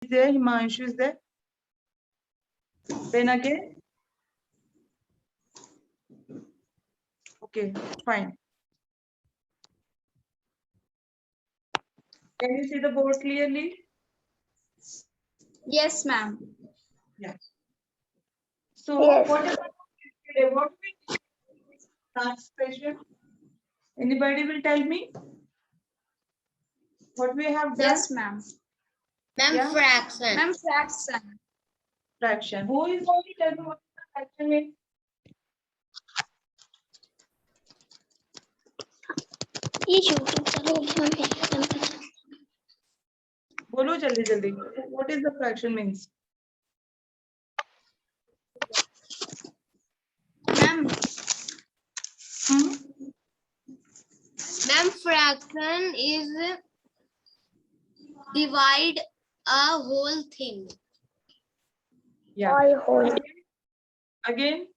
there, Himanshu is there. Then again. Okay, fine. Can you see the board clearly? Yes, ma'am. Yeah. So Yes. what about today? What we last session? Anybody will tell me what we have done? Yes, ma'am. Ma'am, Yeah. fraction. Ma'am, fraction. Fraction. Who is going to tell me what the fraction is? ये YouTube चलो Bolo jaldi jaldi. What is the fraction means? Ma'am, Ma'am, fraction is divide a whole thing. Yeah. Again.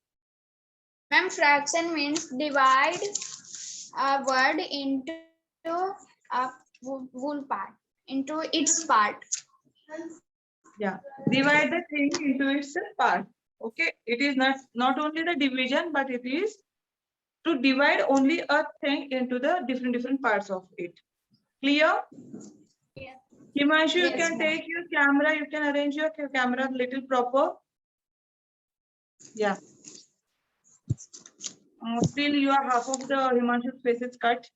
ma'am, fraction means divide a word into a whole part, into its part. Yeah. Divide the thing into its part. Okay. It is not only the division, but it is to divide only a thing into the different parts of it. Clear? Yeah. Himanshu, you Yes, can ma'am. take your camera. You can arrange your camera a little proper. Yeah. Still, you are half of the Himanshu's face is cut.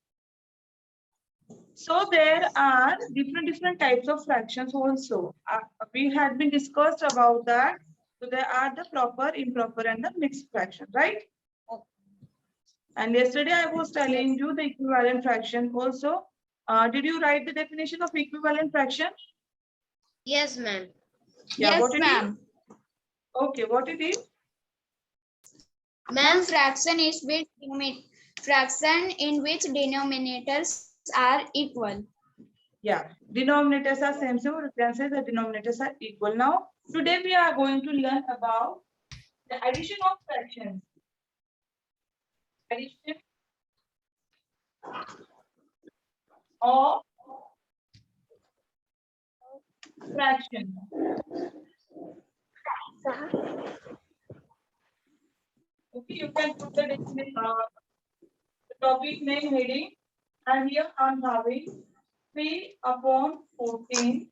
So there are different types of fractions also. We had been discussed about that. So there are the proper, improper, and the mixed fraction, right? And yesterday I was telling you the equivalent fraction also. Did you write the definition of equivalent fraction? Yes, ma'am. Yeah, Yes, what it is? ma'am. Okay, what it is? Ma'am, Ma'am, fraction is fraction in which denominators are equal. Yeah, denominators are same, so we can say the denominators are equal. Now, today we are going to learn about the addition of fractions. Addition of fraction. Okay, you can put the topic name heading, and here I'm having 3 upon 14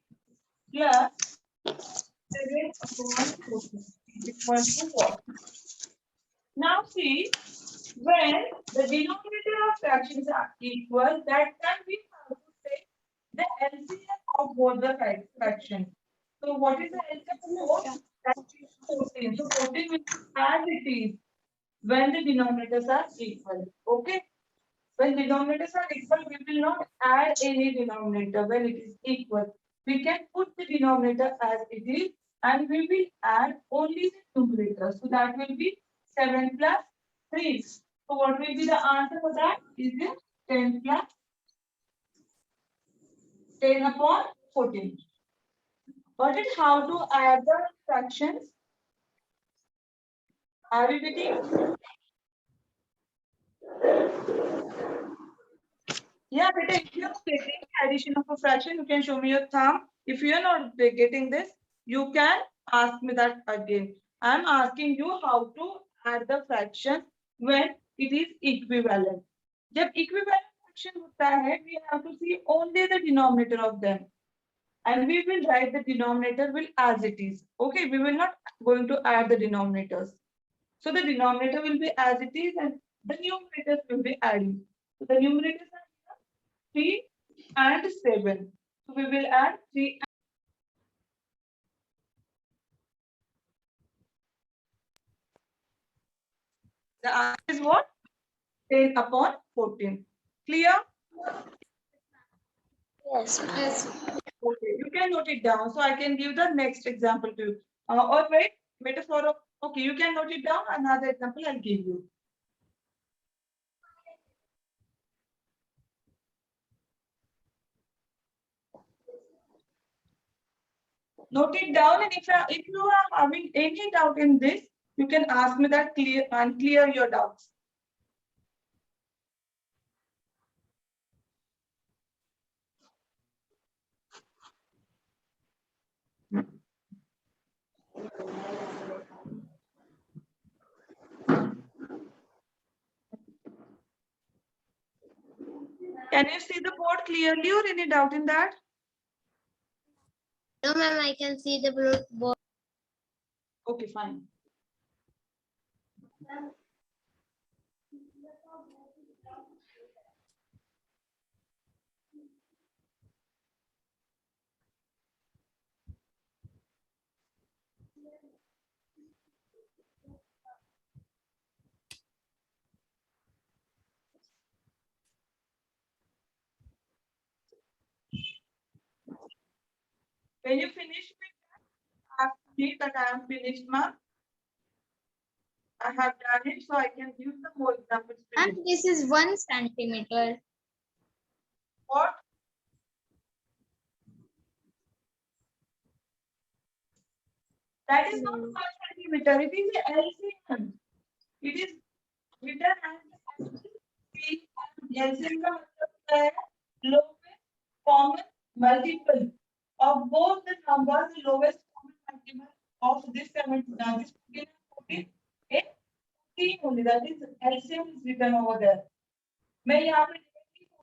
plus 7 upon 14 is equal to what? Now see, when the denominator of fractions are equal, that time we have to take the LCM of both the fractions. So what is the LCM of both? That is 14. So 14 will be as it is when the denominators are equal. Okay. When denominators are equal, we will not add any denominator when it is equal. We can put the denominator as it is and we will add only the numerator. So that will be 7 plus 3. So what will be the answer for that? Is it 10 plus 10 upon 14. Got it? How to add the fractions? Are we getting? Yeah, but if you're getting addition of a fraction, you can show me your thumb. If you're not getting this, you can ask me that again. I'm asking you how to add the fraction when it is equivalent. जब equivalent fraction होता है, we have to see only the denominator of them. And we will write the denominator will as it is. Okay, we will not going to add the denominators. So the denominator will be as it is and the numerators will be adding. So the numerators are 3 and 7. So we will add 3. The answer is what? 10 upon 14. Clear? yes, Yes. Okay, you can note it down. So I can give the next example to you. Or wait, metaphor of, okay, you can note it down. Another example I'll give you. Note it down, and if you are having any doubt in this, you can ask me that clear your doubts. Can you see the board clearly or any doubt in that? No, ma'am, I can see the board. Okay, fine. When you finish with that, ask me that I am finished, ma'am. I have done it, so I can use the more examples. And this is 1 centimeter. What? That is not 1 centimeter. It is a LCM. It is meter and LCM का मतलब क्या है? Lowest common multiple of both the numbers. The lowest common multiple of this 14 is 14 only. That is LCM is written over there. मैं यहाँ पे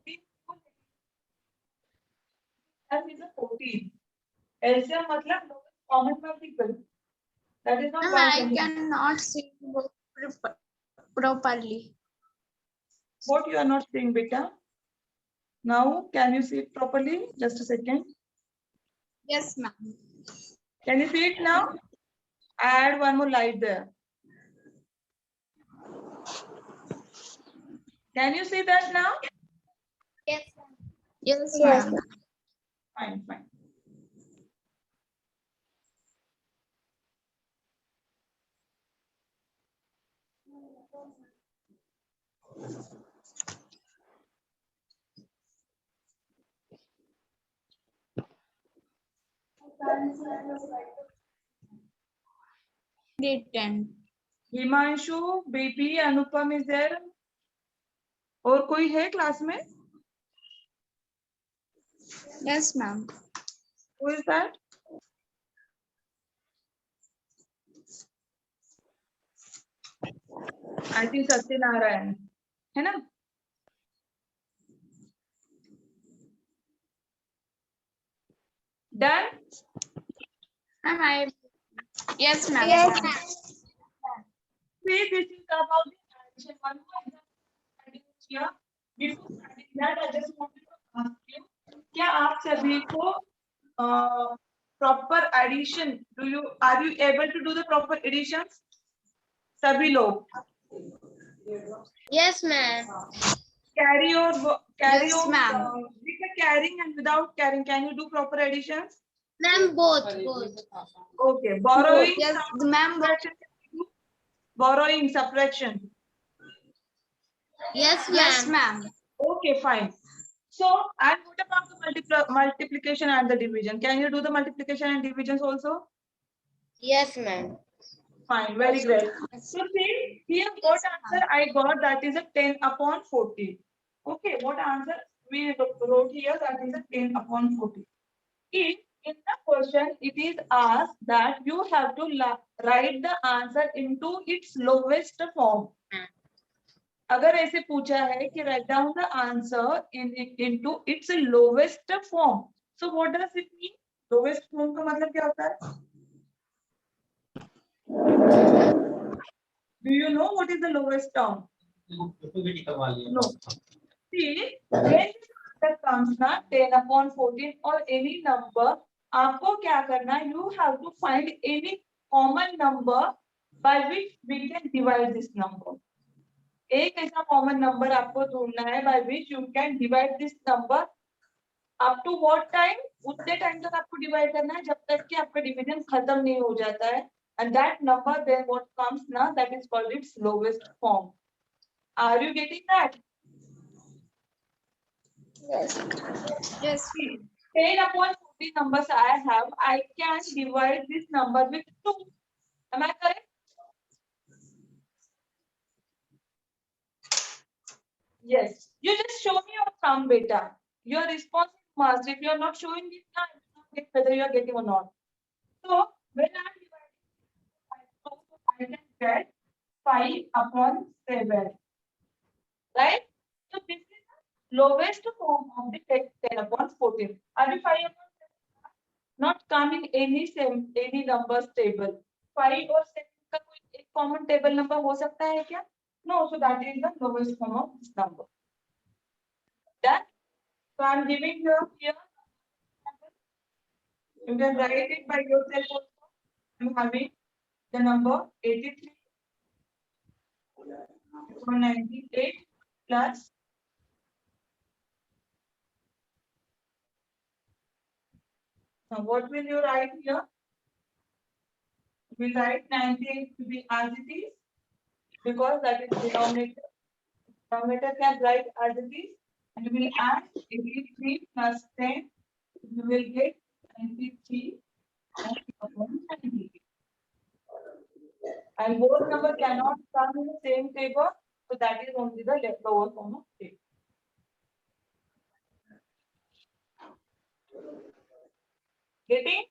14 that is a 14. LCM मतलब lowest common multiple. That is not Ma'am, 1 I centimeter. cannot see properly. What you are not seeing, beta? Now, can you see it properly? Just a second. Yes, ma'am. Can you see it now? Add one more light there. Can you see that now? Yes, ma'am. Yes, ma'am. Fine, fine. Grade 10. Himanshu, baby, Anupam is there? और कोई है class में? Yes, ma'am. Who is that? I think Satyanarayan है ना? Done? Ma'am, yes, ma'am. Yes, ma'am. See, this is about the addition. One more example here. Before starting that, I just wanted to ask you, क्या आप सभी को proper addition are you able to do the proper additions? सभी लोग. Yes, ma'am. Carry Yes, ma'am. with the carrying and without carrying, can you do proper additions? Ma'am, both. Okay. Borrowing. Yes, ma'am. Subtraction. Borrowing, subtraction. Yes, Yes, ma'am. ma'am. Okay, fine. So, and what about the multiplication and the division? Can you do the multiplication and divisions also? Yes, ma'am. Fine, very great. So see, here what answer I got, that is a 10 upon 40. Okay, what answer we wrote here, that is a 10 upon 40. If in the question it is asked that you have to write the answer into its lowest form. अगर ऐसे पूछा है कि write down the answer into its lowest form. So what does it mean? Lowest form का मतलब क्या होता है? Do you know what is the lowest term? No. See, when the comes na 10 upon 14 or any number, आपको क्या करना? You have to find any common number by which we can divide this number. एक ऐसा common number आपको ढूंढना है by which you can divide this number. Up to what time? उतने time तक आपको डिवाइड करना है जब तक कि आपका डिवीजन खत्म नहीं हो जाता है. And that number then what comes now, that is called its lowest form. Are you getting that? Yes. Yes. 10 upon 40 numbers I have. I can divide this number with 2. Am I correct? Yes. You just show me your sum beta. Your response is must. If you are not showing it now, I will not get whether you are getting or not. So when I'm dividing by 2, I can get 5 upon 7. Right? So this is the lowest form of the 10 upon 14. Are you 5 upon 7? Not coming any numbers table. 5 और 7 का कोई एक common table number हो सकता है क्या? No, so that is the lowest form of this number. Done? So I am giving you here. You can write it by yourself also. I'm having the number 83 98 plus now what will you write here? We write 98 to be as it is because that is denominator. Denominator can write as it is and we will add 83 plus 10. You will get 93 and 98. And both number cannot come in the same table, so that is only the leftover form of table. Getting?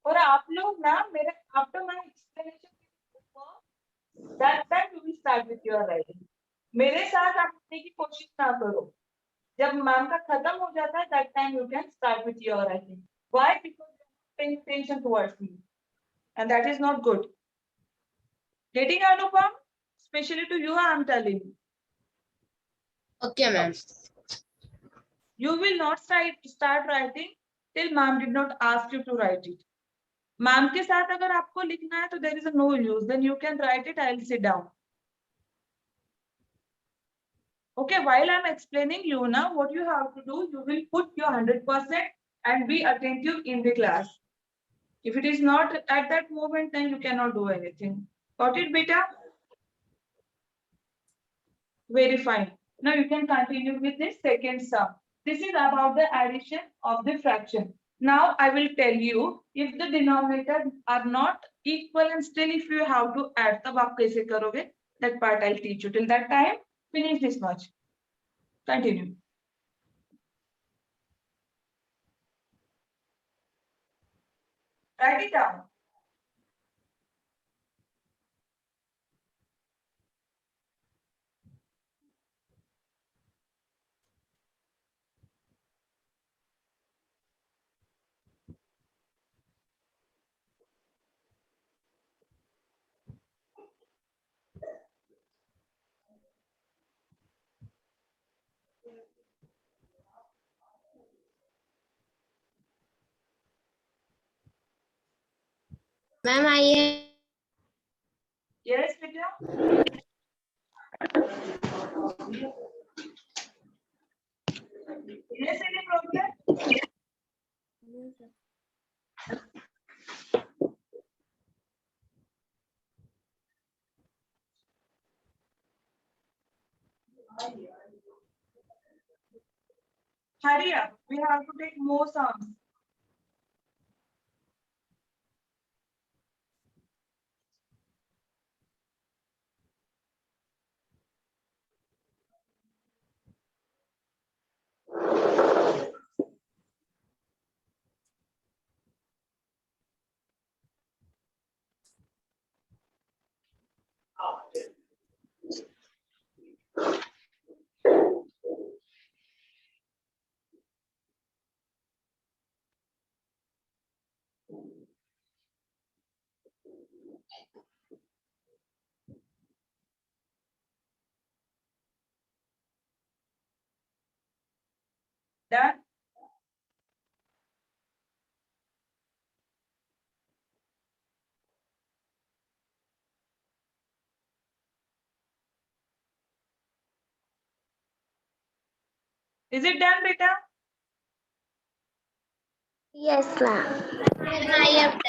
और आप लोग ना मेरे after my explanation that you will start with your writing. मेरे साथ आप लिखने की कोशिश ना करो. जब मैम का खत्म हो जाता है that time you can start with your writing. Why? Because you are paying attention towards me, and that is not good. Getting Anupam? Especially to you, I am telling you. Okay, ma'am. You will not start writing till ma'am did not ask you to write it. Ma'am के साथ अगर आपको लिखना है तो there is a no use. Then you can write it. I'll sit down. Okay, while I'm explaining you now, what you have to do, you will put your 100% and be attentive in the class. If it is not at that moment, then you cannot do anything. Got it, beta? Very fine. Now you can continue with the second sum. This is about the addition of the fraction. Now I will tell you if the denominator are not equal and still if you have to add, तब आप कैसे करोगे? That part I'll teach you. Till that time, finish this much. Continue. Write it down. Ma'am, I Yes, beta. Yes, any problem? Hurry up. We have to take more sums. Done? Is it done, beta? Yes, ma'am. I have done.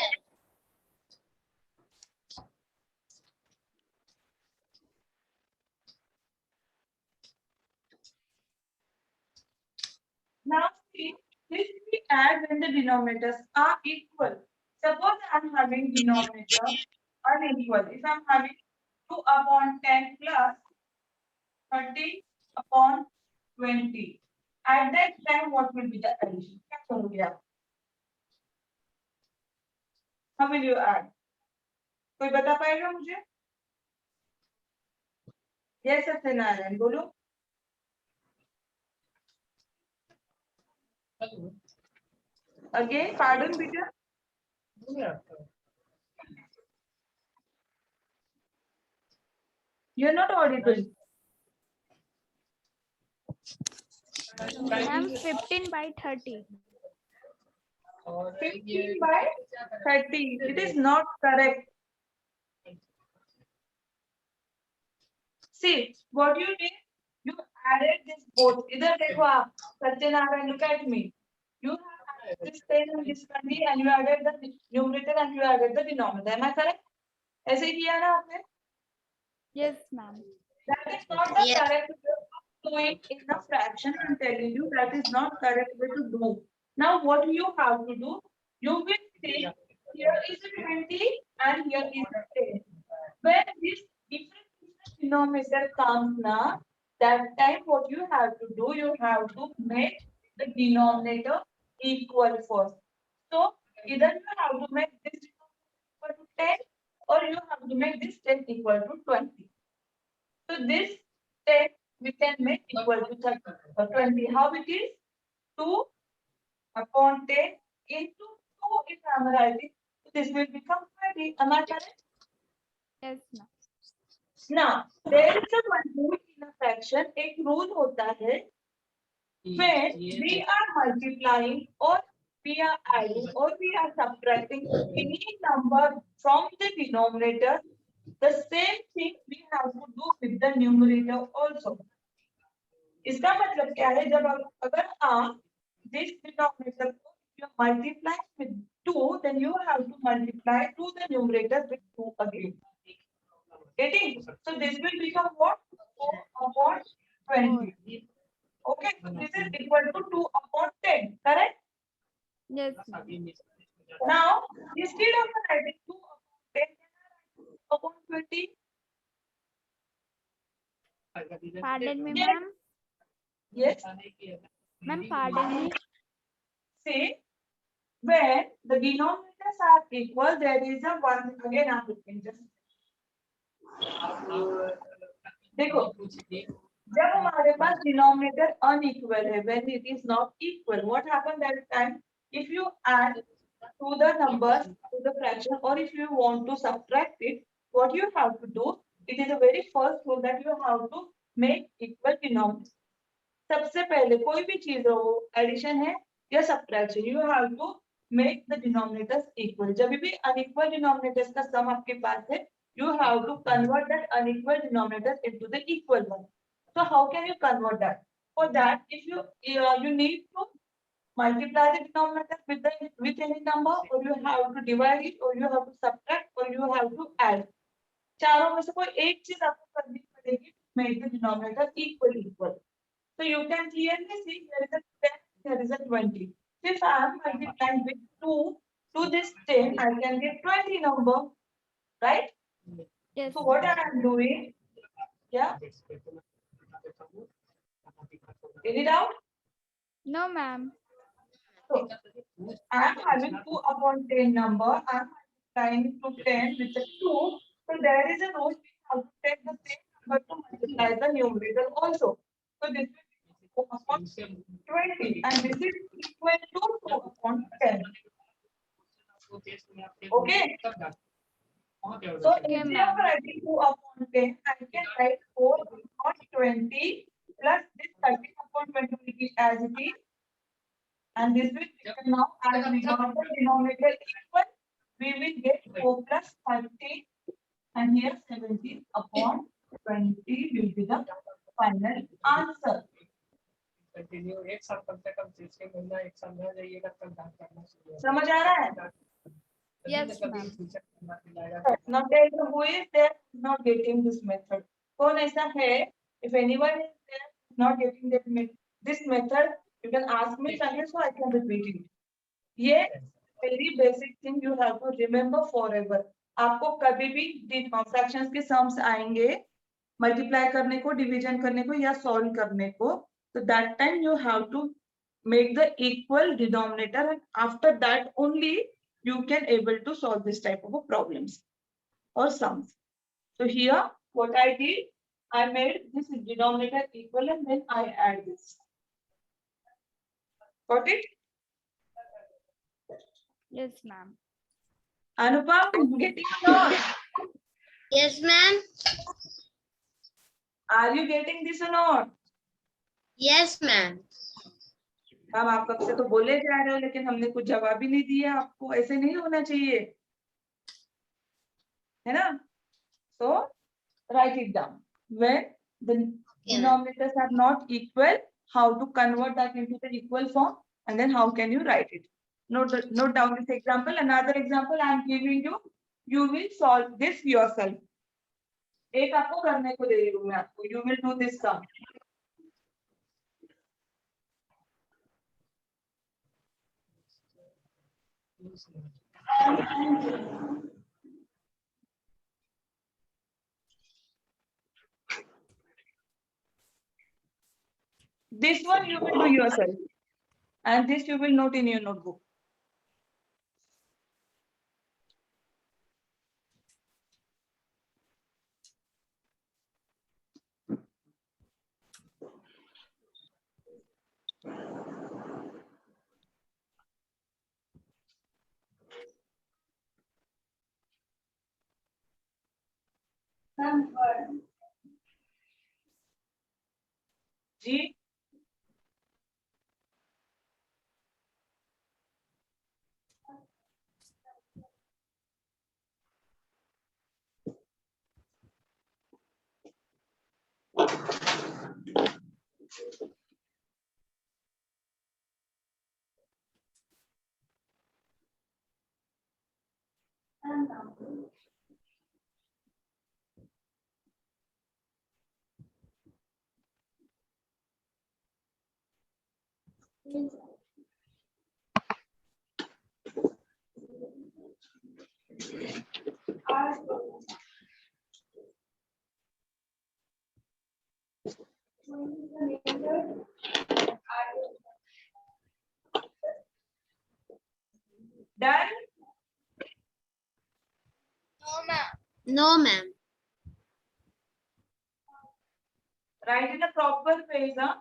Now see, this we add when the denominators are equal. Suppose I'm having denominator unequal. If I'm having 2 upon 10 plus 30 upon 20. At that time, what will be the addition? क्या करोगे आप? How will you add? कोई बता पाएगा मुझे? Yes, Satyanarayan बोलो. Again, pardon, Peter. You're not audible. Ma'am, 15 by 30. 15 by 30. It is not correct. See, what you did, you added this both. इधर देखो आप, Satyanarayan, look at me. You have added this 10 and this 20 and you added the numerator and you added the denominator. Am I correct? ऐसे ही किया ना आपने? Yes, ma'am. That is not the Yes. correct way of doing in a fraction. I'm telling you that is not correct way to do. Now what you have to do? You will see here is a 20 and here is a 10. When this different denominator comes now, that time what you have to do? You have to make the denominator equal first. So either you have to make this equal to 10 or you have to make this 10 equal to 20. So this 10 we can make equal to 30 or 20. How it is? 2 upon 10 into 2 if I am writing. So this will become 20. Am I correct? Yes, ma'am. Now, there is a one rule in a fraction. एक rule होता है when we are multiplying or we are adding or we are subtracting any number from the denominator, the same thing we have to do with the numerator also. इसका मतलब क्या है? जब अगर आप this denominator you multiply with 2, then you have to multiply to the numerator with 2 again. Getting? So this will become what? 4 upon 20. Okay, so this is equal to 2 upon 10, correct? Yes, ma'am. Now, instead of writing 2 upon 10, 2 upon 20. Pardon me, Yes. ma'am. Yes. Ma'am, pardon me. See, when the denominators are equal, there is a one. Again, I'm looking just. देखो, जब हमारे पास denominator unequal है, when it is not equal, what happens that time? If you add to the numbers to the fraction, or if you want to subtract it, what you have to do? It is the very first rule that you have to make equal denominator. सबसे पहले कोई भी चीज हो, addition है या subtraction, you have to make the denominators equal. जब भी अनइक्वल डिनोमिनेटर्स का सम आपके पास है, you have to convert that unequal denominators into the equal one. So how can you convert that? For that, if you need to multiply the denominator with any number, or you have to divide it, or you have to subtract, or you have to add. चारों में से कोई एक चीज आपको करनी पड़ेगी to make the denominator equal. So you can clearly see there is a 10, there is a 20. So if I am multiplying with 2 to this 10, I can get 20 number, right? Yes. So what I am doing? Yeah. Any doubt? No, ma'am. So I am having 2 upon 10 number. I am multiplying to 10 with the 2. So there is a rule we have to take the same number to multiply the numerator also. So this will be 2 upon 20 and this is equal to 2 upon 10. Okay. So instead of writing 2 upon 10, I can write 4 upon 20 plus this 30 upon 20 will be as it is. And this will become now as we got the denominator equal, we will get 4 plus 30 and here 17 upon 20 will be the final answer. Continue एक साथ कम से कम 6 महीना एक साथ रह जाइएगा तब ध्यान करना चाहिए. समझ आ रहा है? Yes, ma'am. Now tell me who is there not getting this method? कौन ऐसा है? If anyone is there not getting this method, you can ask me again so I can repeat it. ये very basic thing you have to remember forever. आपको कभी भी fractions के sums आएंगे, multiply करने को, डिवीजन करने को या सॉल्व करने को, so that time you have to make the equal denominator and after that only you can able to solve this type of problems or sums. So here, what I did, I made this denominator equal and then I add this. Got it? Yes, ma'am. Anupam, you getting or not? Yes, ma'am. Are you getting this or not? Yes, ma'am. हम आप कब से तो बोले जा रहे हो लेकिन हमने कुछ जवाब ही नहीं दिया आपको, ऐसे नहीं होना चाहिए, है ना? So write it down. When the denominators are not equal, how to convert that into the equal form, and then how can you write it? Note down this example. Another example I am giving you. You will solve this yourself. एक आपको करने को दे रही हूँ मैं आपको. You will do this sum. This one you will do yourself, and this you will note in your notebook. जी done. No, ma'am. Write in a proper phrase, huh?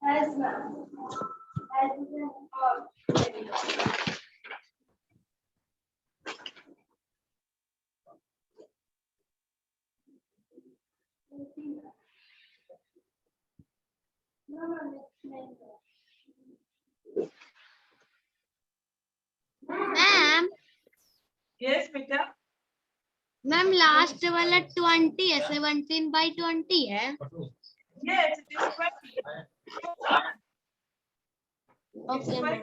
Yes, ma'am. Ma'am Yes, beta. Ma'am last वाला 20 है, 17/20 है. Yes, it is 20. Okay ma'am.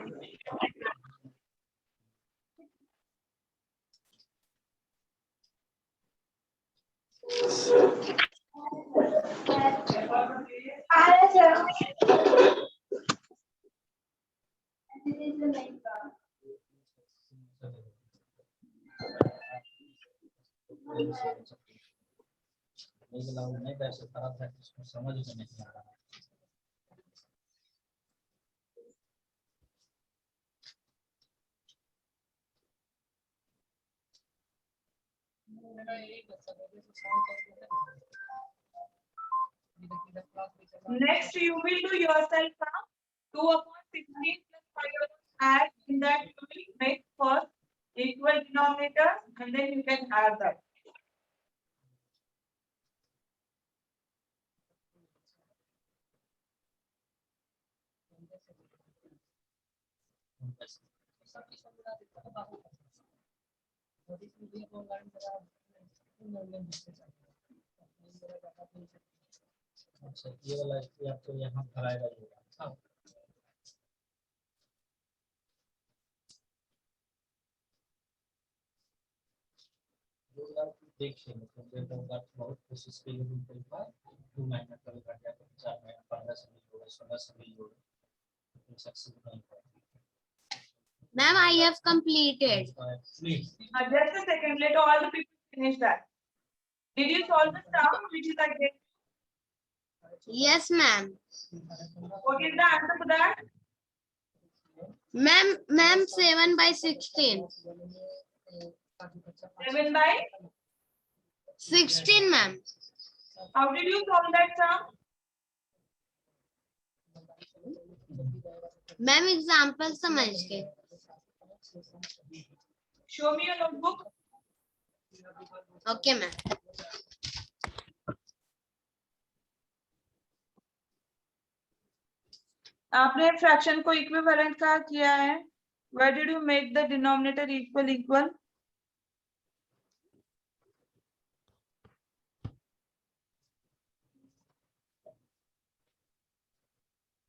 नहीं वैसे खराब था, इसको समझ में नहीं आ रहा. Next, you will do yourself now. 2/16 plus 5 add in that you will make first equal denominator and then you can add that. अच्छा ये वाला आपको यहाँ कराएगा. देखिए मतलब ये तो बात बहुत कोशिश की लेकिन कोई बात 2 महीना कभी कर दिया 4 महीना 15 से नहीं होगा 16 से नहीं होगा सक्सेस नहीं होगा Ma'am, I have completed. Please Just a second, let all the people finish that. Did you solve the sum which is like this? Yes, ma'am. What is the answer for that? Ma'am, 7/16. 7 by? 16, ma'am. How did you solve that sum? Ma'am, example समझ के. Show me your notebook. Okay, ma'am. आपने fraction को equivalent का किया है. Where did you make the denominator equal?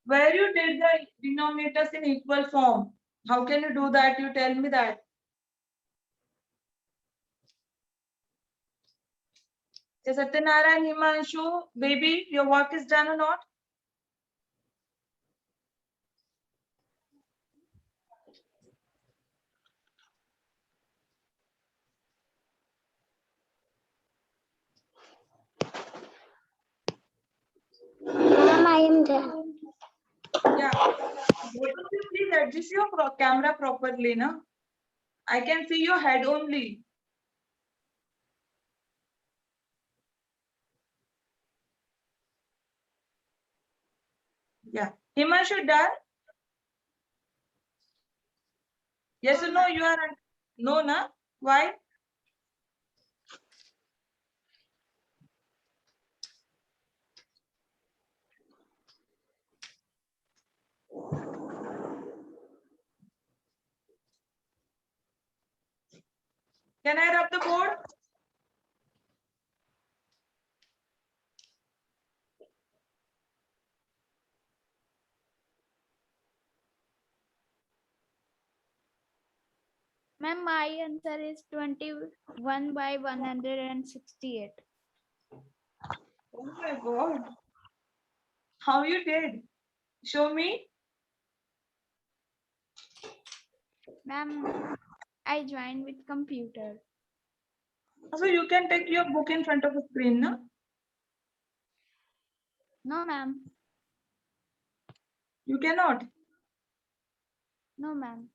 Where you did the denominators in equal form? How can you do that? You tell me that. So Satyanarayan, Himanshu, baby, your work is done or not? Ma'am, I am there. Yeah. Both of you please adjust your camera properly, na? I can see your head only. Yeah. Himanshu done? Yes or no? You are no, na? Why? Can I rub the board? Ma'am, my answer is 21 by 168. Oh my God. How you did? Show me. Ma'am, I joined with computer. So you can take your book in front of the screen, na? No, ma'am. You cannot. No, ma'am.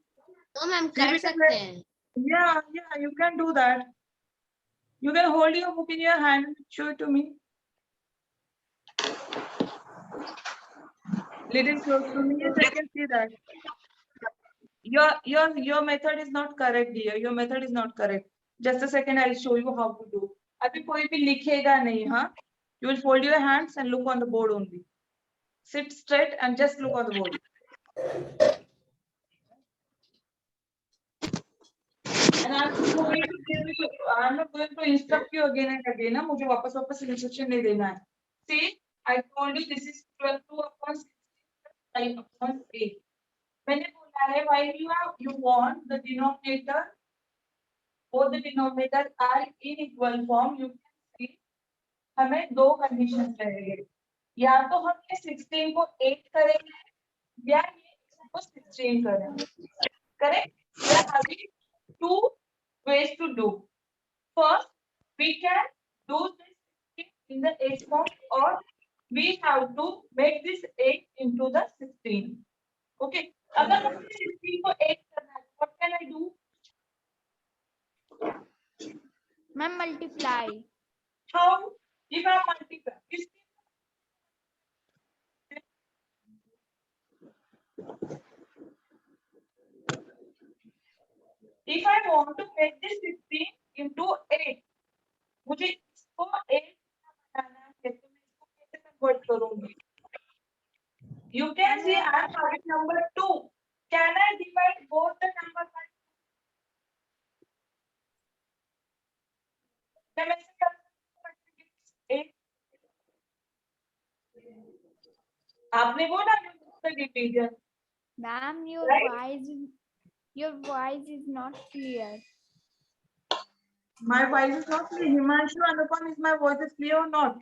No, ma'am, See, कर we can सकते हैं. Yeah, you can do that. You can hold your book in your hand and show it to me. Little close to me, yes, I can see that. Your method is not correct, dear. Your method is not correct. Just a second, I'll show you how to do. अभी कोई भी लिखेगा नहीं, हाँ? You will fold your hands and look on the board only. Sit straight and just look on the board. And I'm not going to instruct you again and again. ना मुझे वापस instruction नहीं देना है. See, I told you this is 12/16 मैंने बोला है while you want the denominator, both the denominators are in equal form. You can see हमें दो कंडीशन रहेंगे. या तो हम ये 16 को 8 करेंगे या ये को 16 करेंगे. Correct? There are having two ways to do. First, we can do this in the 8 form, or we have to make this 8 into the 16. Okay. अगर मुझे 16 को 8 करना है, what can I do? Ma'am, multiply. How? If I multiply, if I want to make this 16 into 8, मुझे इसको 8 बनाना है, तो मैं इसको कैसे कन्वर्ट करूंगी? You can see I am having number 2. Can I divide both the number by 2? क्या मैं इसे कर सकती हूँ? 8. आपने बोला ना division. Ma'am, Right? your voice is not clear. My voice is not clear. Himanshu Anupam, is my voice is clear or not?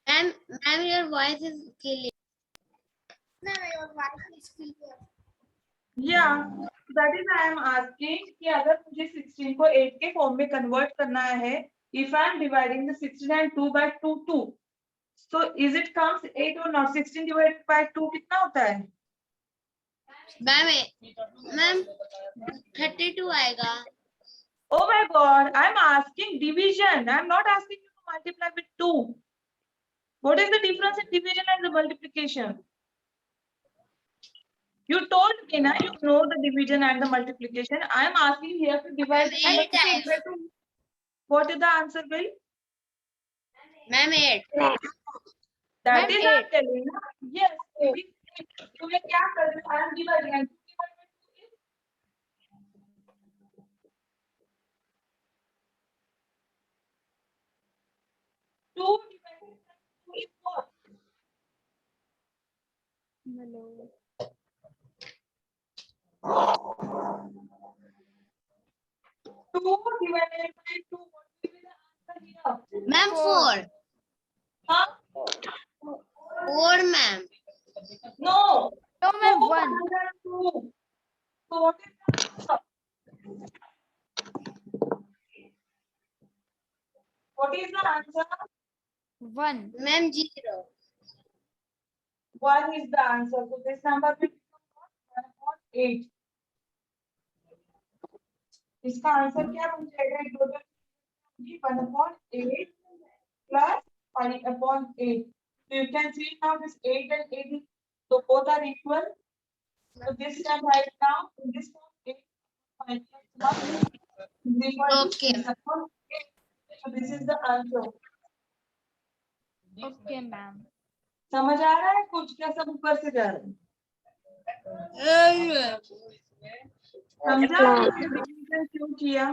And ma'am, your voice is clear. Yeah, that is I am asking कि अगर मुझे 16 को 8 के form में convert करना है, if I am dividing the 16 and 2 by 2, so is it comes 8 or not? 16 divided by 2 कितना होता है? मैम 32 आएगा. Oh my God, I am asking division. I am not asking you to multiply with 2. What is the difference in division and the multiplication? You told me now you know the division and the multiplication. I am asking here to divide the number 8 by 2. What is the answer, Bill? Ma'am 8. That Ma'am, is I am telling you. Yes. तुम्हें क्या करना है? I am dividing. 2 divided by 2 is what? Hello. 2 divided by 2. What will be the answer here? Ma'am 4. Huh? 4 ma'am. No. No, ma'am, 2 1. under 2. So what is the answer? What is the answer? 1. Ma'am 0. 1 is the answer. So this number will become 1/8. इसका answer क्या बन जाएगा? 1/8 plus 5/8. So you can see now this 8 and 8, so both are equal. So this time right now, in this form, 8 plus 1 is equal to Okay. 6/8. So this is the answer. Okay, ma'am. समझ आ रहा है कुछ? क्या सब ऊपर से जा रहा है? समझा डिवीजन क्यों किया?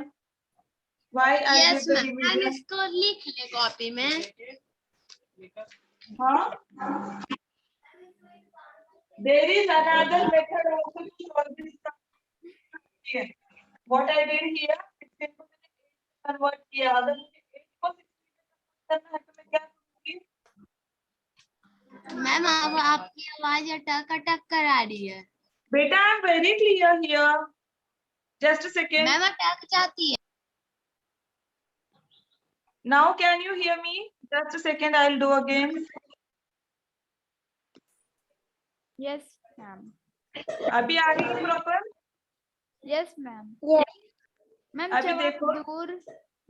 Why I yes did the ma'am. Ma'am division? इसको लिख ले कॉपी में. हाँ. There is another method also to solve this problem. What I did here, 16 को मैंने 8 convert किया. अगर मुझे 8 को 16 में convert करना है तो मैं क्या करूंगी? मैम अब आपकी आवाज अटक अटक कर आ रही है. बेटा I am very clear here. Just a second. Ma'am अटक जाती है. Now can you hear me? Just a second, I'll do again. Yes, ma'am. अभी आ रही है प्रॉपर? Yes, ma'am. मैम अभी जब देखो। आप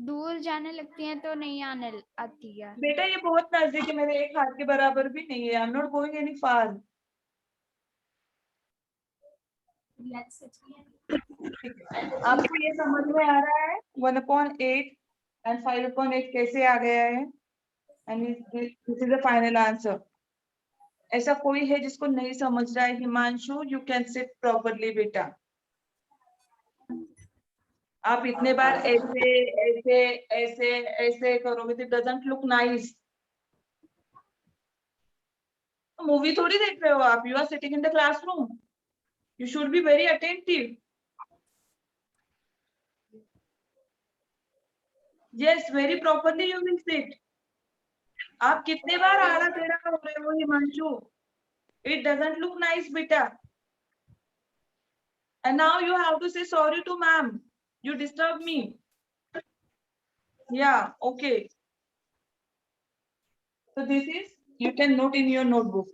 दूर जाने लगती हैं तो नहीं आने आती है. बेटा ये बहुत नजदीक है, मेरे एक हाथ के बराबर भी नहीं है. I am not going any far. आपको ये समझ में आ रहा है 1/8 and 5/8 कैसे आ गया है? And this is the final answer. ऐसा कोई है जिसको नहीं समझ रहा है? Himanshu, you can sit properly बेटा. आप इतने बार ऐसे ऐसे ऐसे ऐसे करोगे तो डजंट लुक नाइस. मूवी थोड़ी देख रहे हो आप. You are sitting in the classroom. You should be very attentive. Yes, very properly you will sit. आप कितने बार आड़ा टेढ़ा हो रहे हो Himanshu? It doesn't look nice बेटा. And now you have to say sorry to ma'am. You disturbed me. Yeah, okay. So this is, you can note in your notebook.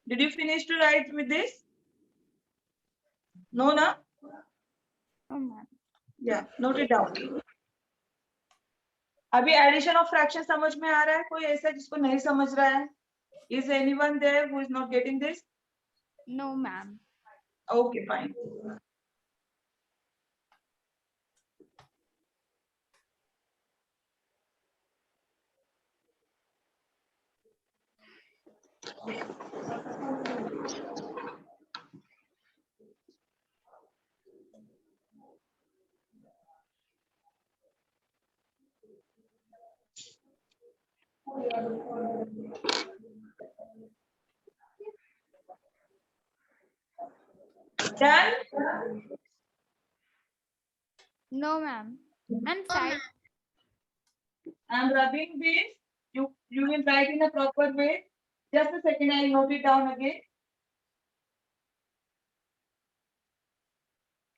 Did you finish to write with this? No, na? Oh, ma'am. Yeah, note it down. अभी addition of fraction समझ में आ रहा है? कोई ऐसा जिसको नहीं समझ रहा है? Is anyone there who is not getting this? No, ma'am. Okay, fine. Done? No, ma'am. Ma'am, Oh, side. ma'am. I'm rubbing this. You will write in a proper way. Just a second, I'll note it down again.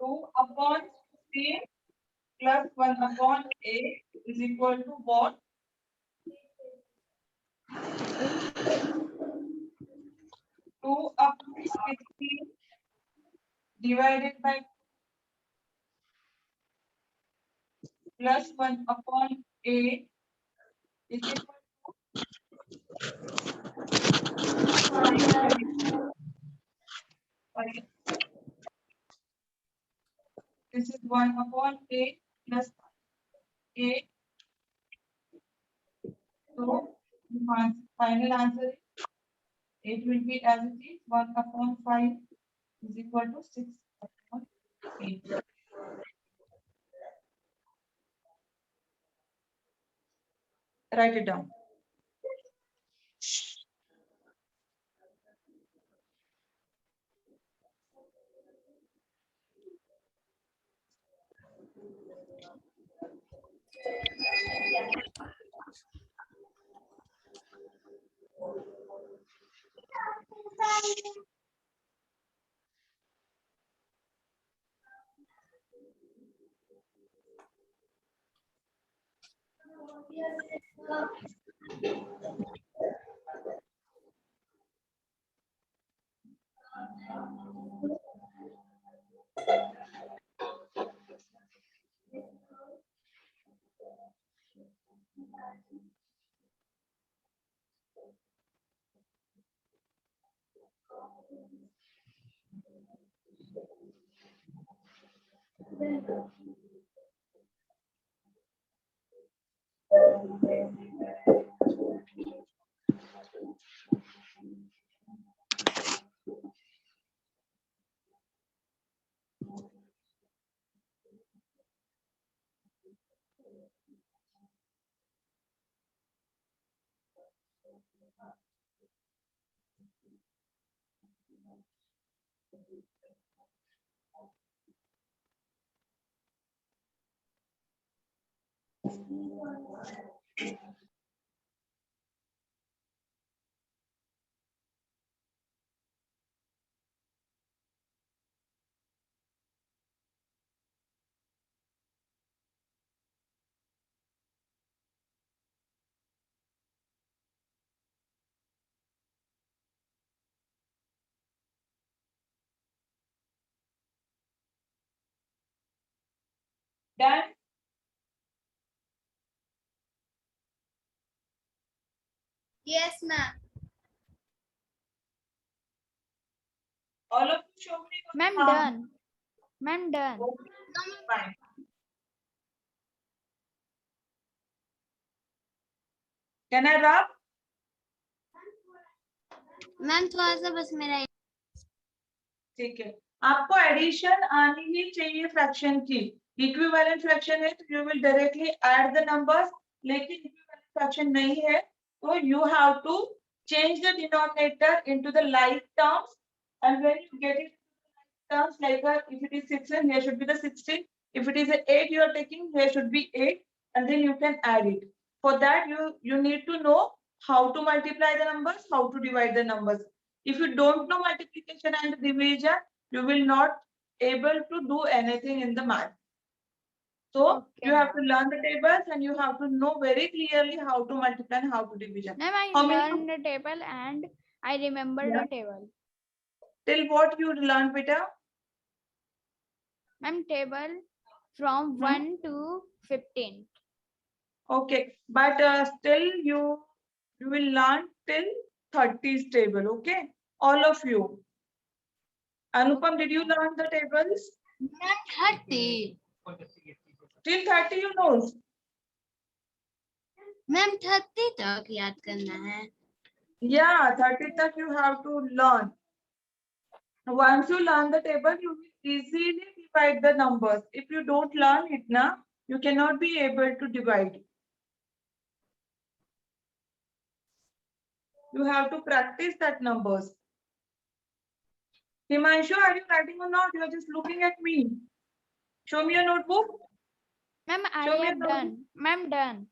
2 upon 16 plus 1 upon 8 is equal to what? 2 upon 16 divided by plus 1 upon 8 is equal to 5. This is 1 upon 8 plus 8. So the final answer is 8 will be as it is. 1 upon 5 is equal to 6 upon 8. Write it down. Done. Yes, ma'am. All of you show me. Ma'am, done. Ma'am, done. Okay, fine. Can I rub? Ma'am थोड़ा सा बस मेरा ठीक है आपको addition आनी ही चाहिए fraction की इक्विवेलेंट फ्रैक्शन है तो you will directly add the numbers लेकिन इक्विवेलेंट फ्रैक्शन नहीं है तो you have to change the denominator into the like terms and when you get it terms like if it is 16 here should be the 16 if it is 8 you are taking here should be 8 and then you can add it for that you need to know how to multiply the numbers how to divide the numbers if you don't know multiplication and division you will not able to do anything in the math so Okay, you have to ma'am. learn the tables and you have to know very clearly how to multiply and how to division Ma'am, I how many learned the table and I remember Yeah. the table. till what you learned beta Ma'am, table from 1 to 15. okay but still you will learn till 30s table okay all of you Anupam did you learn the tables ma'am 30 till 30 you know ma'am 30 तक याद करना है yeah 30 tak you have to learn once you learn the table you will easily divide the numbers if you don't learn it na you cannot be able to divide you have to practice that numbers Himanshu are you writing or not you are just looking at me show me your notebook Ma'am, I Show me have the- done. Ma'am, done.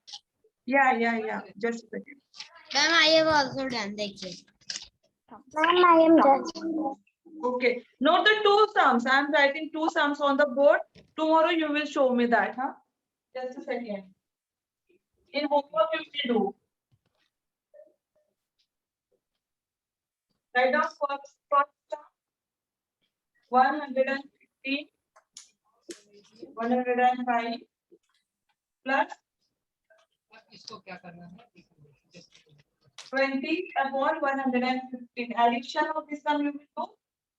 Yeah. Just a second. Ma'am, I have also done. देखिए. Ma'am, I am done. Okay. Note the two sums. I'm writing two sums on the board. Tomorrow you will show me that, huh? Just a second. In homework you will do. Write down first sum. 115, 105 plus अब इसको क्या करना है? 20 upon 115. Addition of this sum you will do.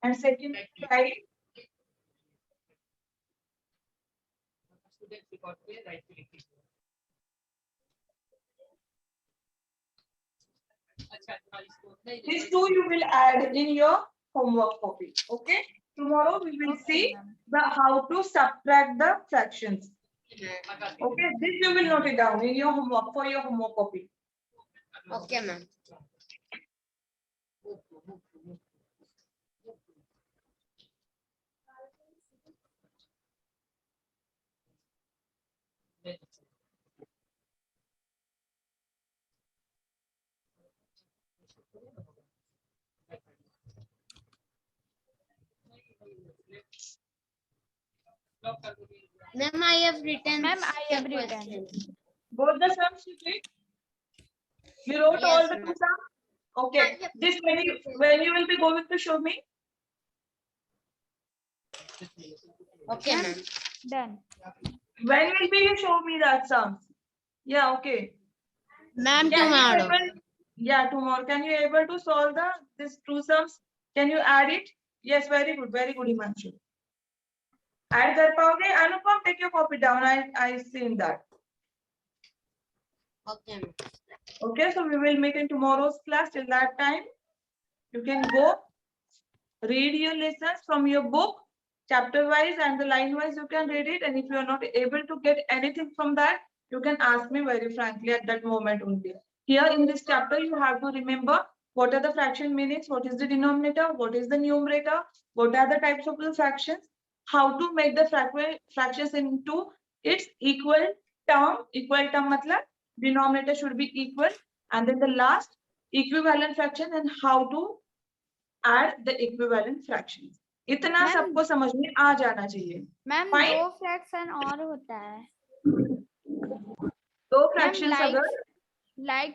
And second side. Student record पे right click कीजिए. अच्छा, इसको नहीं These two you will add in your homework copy. Okay. Tomorrow we will see the how to subtract the fractions. Okay. This you will note it down in your homework for your homework copy. Okay, ma'am. Ma'am, I have written. Ma'am, I have the written. question. Both the sums you did? You wrote all Yes, the ma'am. two sums? Okay. This when you will be going to show me? Okay, ma'am. Done. When will be you show me that sums? Yeah, okay. Ma'am, Can you tomorrow. able- Yeah, tomorrow. Can you able to solve this two sums? Can you add it? Yes, very good, Himanshu. Add कर पाओगे? Anupam, take your copy down. I seen that. Okay, ma'am. Okay, so we will meet in tomorrow's class. Till that time, you can go read your lessons from your book, chapter wise and the line wise. You can read it, and if you are not able to get anything from that, you can ask me very frankly at that moment only. Here in this chapter, you have to remember what are the fraction meanings, what is the denominator, what is the numerator, what are the types of the fractions, how to make the fractions into its equal term. Equal term matlab denominator should be equal, and then the last equivalent fraction and how to add the equivalent fractions. इतना Ma'am- सबको समझ में आ जाना चाहिए. Ma'am Fine. 2 fraction और होता है. दो Ma'am, fractions like अगर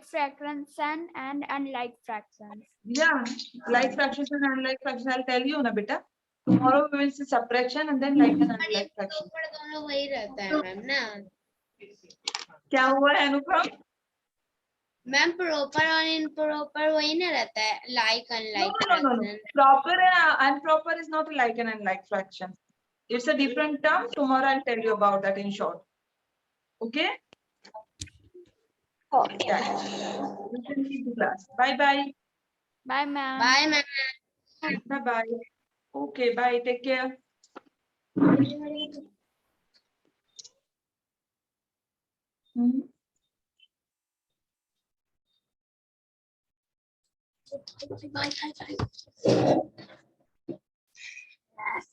fraction and unlike fractions. yeah, like fractions and unlike fractions, I'll tell you ना बेटा. Tomorrow we will see subtraction and then like and unlike fraction. ऊपर दोनों वही रहता है मैम ना. क्या हुआ है अनुपम? मैम प्रॉपर और इम्प्रॉपर वही ना रहता है. Like unlike No. Proper and improper is not like and unlike fraction. It's a different term. Tomorrow I'll tell you about that in short. Okay? Okay. Yeah. You can leave the class. Bye bye. Bye, ma'am. Bye ma'am. Bye bye. Okay, bye. Take care.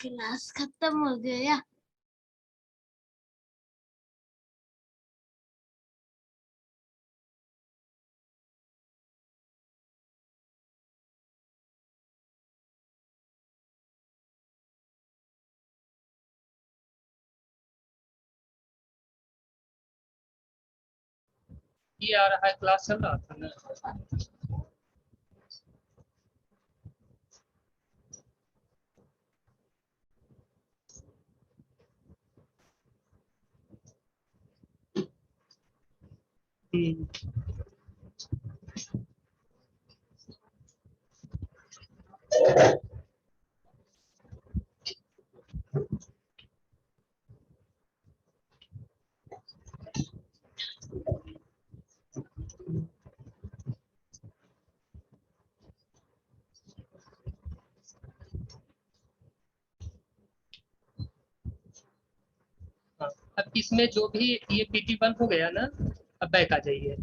Class खत्म हो गया. ये आ रहा है, class चल रहा था ना. अब इसमें जो भी ये PT बंद हो गया ना, अब बैक आ जाइए.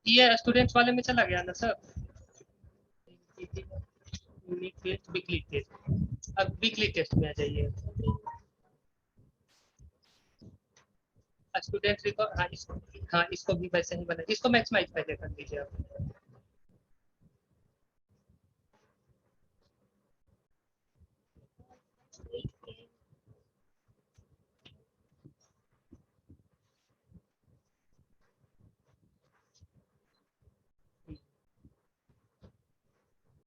ये स्टूडेंट्स वाले में चला गया ना sir. Unit test, weekly test. अब वीकली टेस्ट में आ जाइए. स्टूडेंट रिकॉर्ड, हाँ इसको भी वैसे ही बना, इसको मैक्सिमाइज पहले कर दीजिए आप।